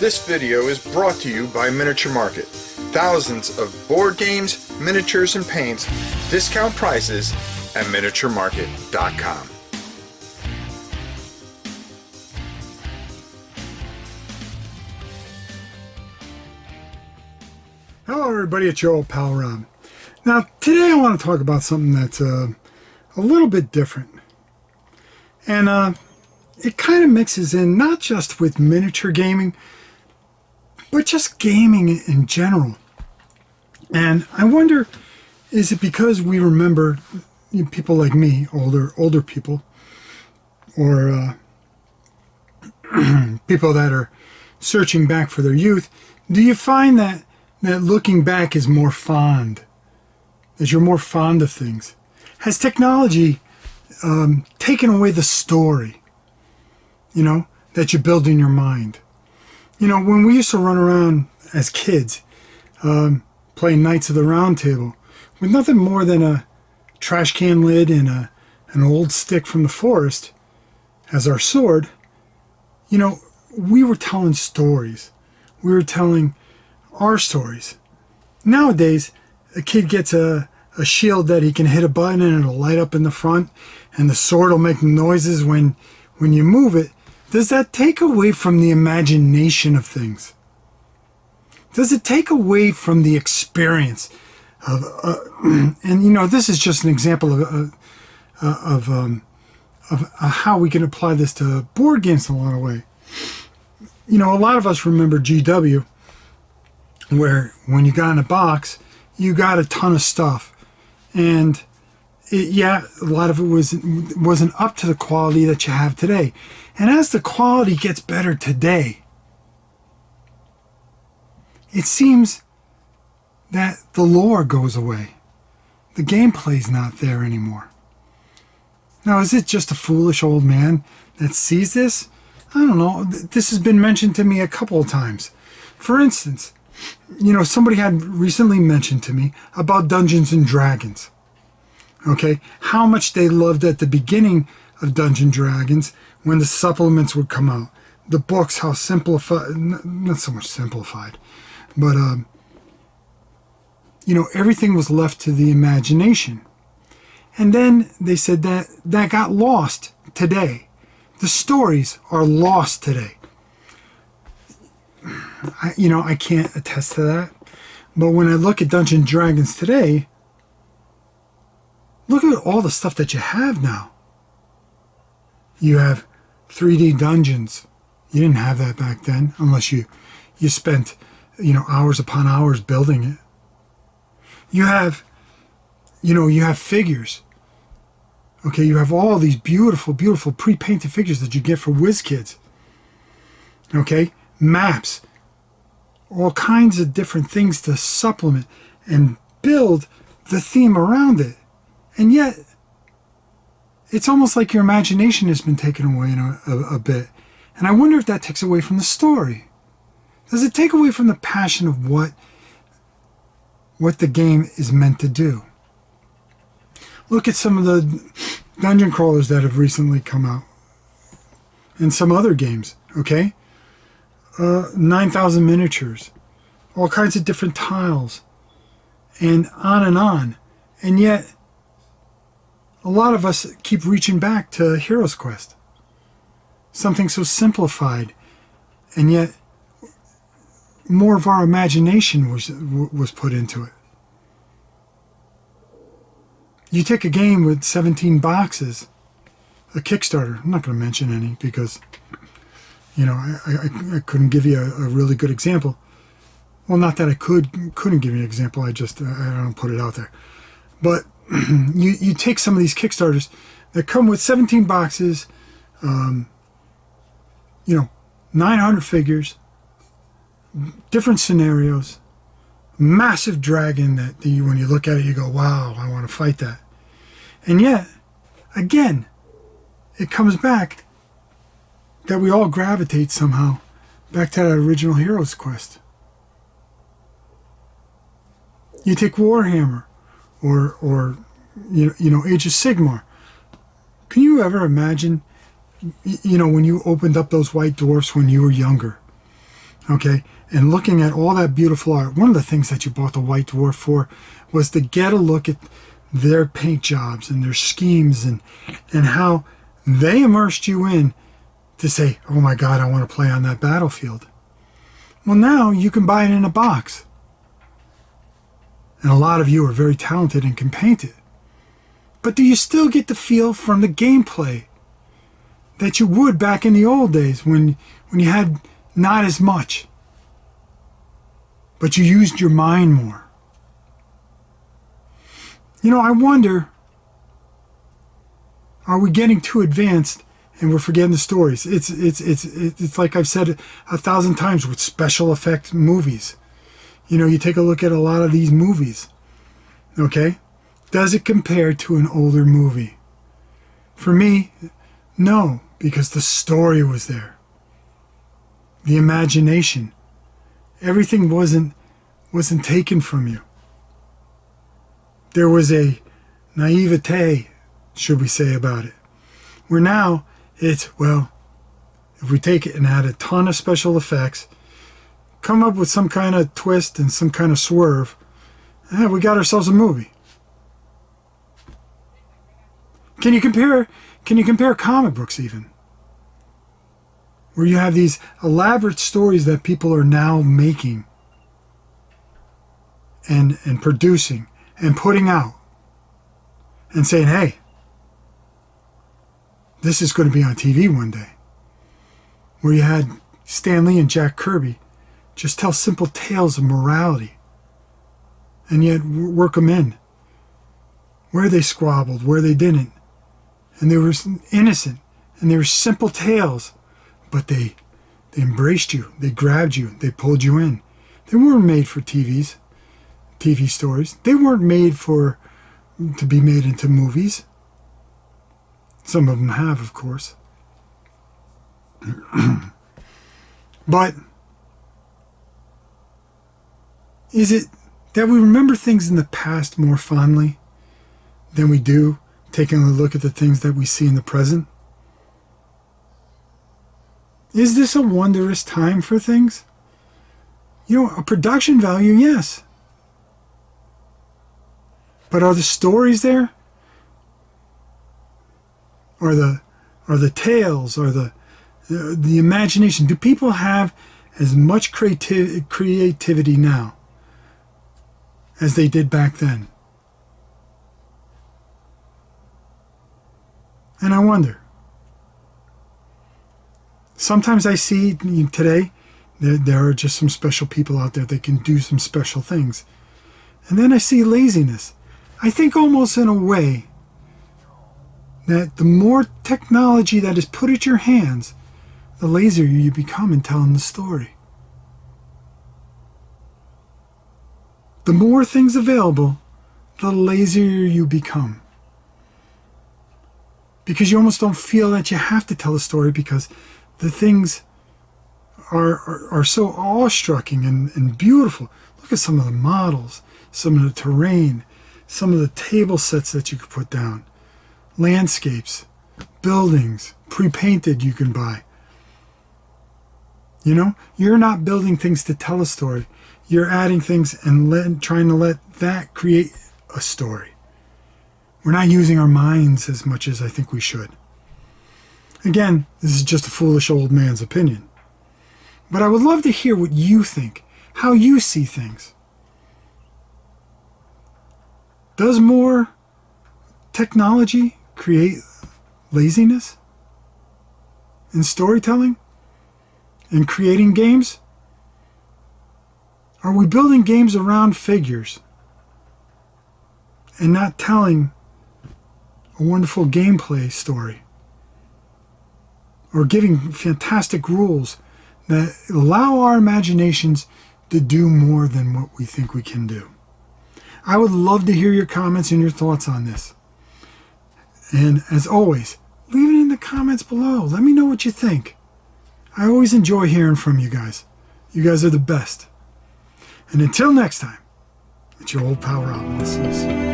This video is brought to you by Miniature Market. Thousands of board games, miniatures, and paints, discount prices at miniaturemarket.com. Hello everybody, it's your old pal Rob. Now today I want to talk about something that's a little bit different. And it kind of mixes in not just with miniature gaming, but just gaming in general. And I wonder, is it because we remember people like me, older people, or people that are searching back for their youth, do you find that looking back is more fond, that you're more fond of things? Has technology taken away the story, that you build in your mind? When we used to run around as kids, playing Knights of the Round Table, with nothing more than a trash can lid and an old stick from the forest as our sword, we were telling stories. We were telling our stories. Nowadays, a kid gets a shield that he can hit a button and it'll light up in the front, and the sword will make noises when you move it. Does that take away from the imagination of things? Does it take away from the experience of and this is just an example of how we can apply this to board games in a lot of way. A lot of us remember GW, where when you got in a box, you got a ton of stuff, and a lot of it wasn't up to the quality that you have today. And as the quality gets better today, it seems that the lore goes away. The gameplay's not there anymore. Now, is it just a foolish old man that sees this? I don't know. This has been mentioned to me a couple of times. For instance, somebody had recently mentioned to me about Dungeons and Dragons. Okay, how much they loved at the beginning of Dungeons and Dragons when the supplements would come out. The books, how simplified, not so much simplified, but, everything was left to the imagination. And then they said that got lost today. The stories are lost today. I can't attest to that. But when I look at Dungeons and Dragons today, look at all the stuff that you have now. You have 3D dungeons. You didn't have that back then, unless you spent, hours upon hours building it. You have figures. Okay, you have all these beautiful, beautiful pre-painted figures that you get for WizKids. Okay, maps. All kinds of different things to supplement and build the theme around it. And yet, it's almost like your imagination has been taken away a bit. And I wonder if that takes away from the story. Does it take away from the passion of what the game is meant to do? Look at some of the dungeon crawlers that have recently come out. And some other games, okay? 9,000 miniatures. All kinds of different tiles. And on and on. And yet, a lot of us keep reaching back to Hero's Quest. Something so simplified, and yet more of our imagination was put into it. You take a game with 17 boxes, a Kickstarter. I'm not going to mention any because, I couldn't give you a really good example. Well, not that I couldn't give you an example. I don't put it out there. But you take some of these Kickstarters that come with 17 boxes, 900 figures, different scenarios, massive dragon that when you look at it, you go, wow, I want to fight that. And yet, again, it comes back that we all gravitate somehow back to that original Hero's Quest. You take Warhammer or Age of Sigmar. Can you ever imagine, when you opened up those white dwarfs when you were younger? okay, and looking at all that beautiful art. One of the things that you bought the White Dwarf for was to get a look at their paint jobs and their schemes and how they immersed you in to say, oh my God, I want to play on that battlefield. Well, now you can buy it in a box. And a lot of you are very talented and can paint it. But do you still get the feel from the gameplay that you would back in the old days when you had not as much, but you used your mind more? You know, I wonder, are we getting too advanced and we're forgetting the stories? It's like I've said 1,000 times with special effects movies. You know, you take a look at a lot of these movies, okay? Does it compare to an older movie? For me, no, because the story was there. The imagination. Everything wasn't taken from you. There was a naivete, should we say, about it. Where now, it's, well, if we take it and add a ton of special effects, come up with some kind of twist and some kind of swerve, we got ourselves a movie. Can you compare comic books even? Where you have these elaborate stories that people are now making and producing and putting out and saying, hey, this is going to be on TV one day. Where you had Stan Lee and Jack Kirby just tell simple tales of morality and yet work them in. Where they squabbled, where they didn't. And they were innocent and they were simple tales, but they embraced you, they grabbed you, they pulled you in. They weren't made for TV stories. They weren't made to be made into movies. Some of them have, of course. But is it that we remember things in the past more fondly than we do taking a look at the things that we see in the present? Is this a wondrous time for things? You know, a production value, yes. But are the stories there? Are the tales? Are the imagination? Do people have as much creativity now as they did back then? And I wonder. Sometimes I see today there are just some special people out there that can do some special things. And then I see laziness. I think almost in a way that the more technology that is put at your hands, the lazier you become in telling the story. The more things available, the lazier you become. Because you almost don't feel that you have to tell a story because the things are so awe-striking and beautiful. Look at some of the models, some of the terrain, some of the table sets that you could put down, landscapes, buildings, pre-painted you can buy. You know, you're not building things to tell a story. You're adding things and trying to let that create a story. We're not using our minds as much as I think we should. Again, this is just a foolish old man's opinion. But I would love to hear what you think, how you see things. Does more technology create laziness in storytelling? In creating games? Are we building games around figures and not telling a wonderful gameplay story? Or giving fantastic rules that allow our imaginations to do more than what we think we can do? I would love to hear your comments and your thoughts on this. And as always, leave it in the comments below. Let me know what you think. I always enjoy hearing from you guys. You guys are the best. And until next time, it's your old pal Rob. This is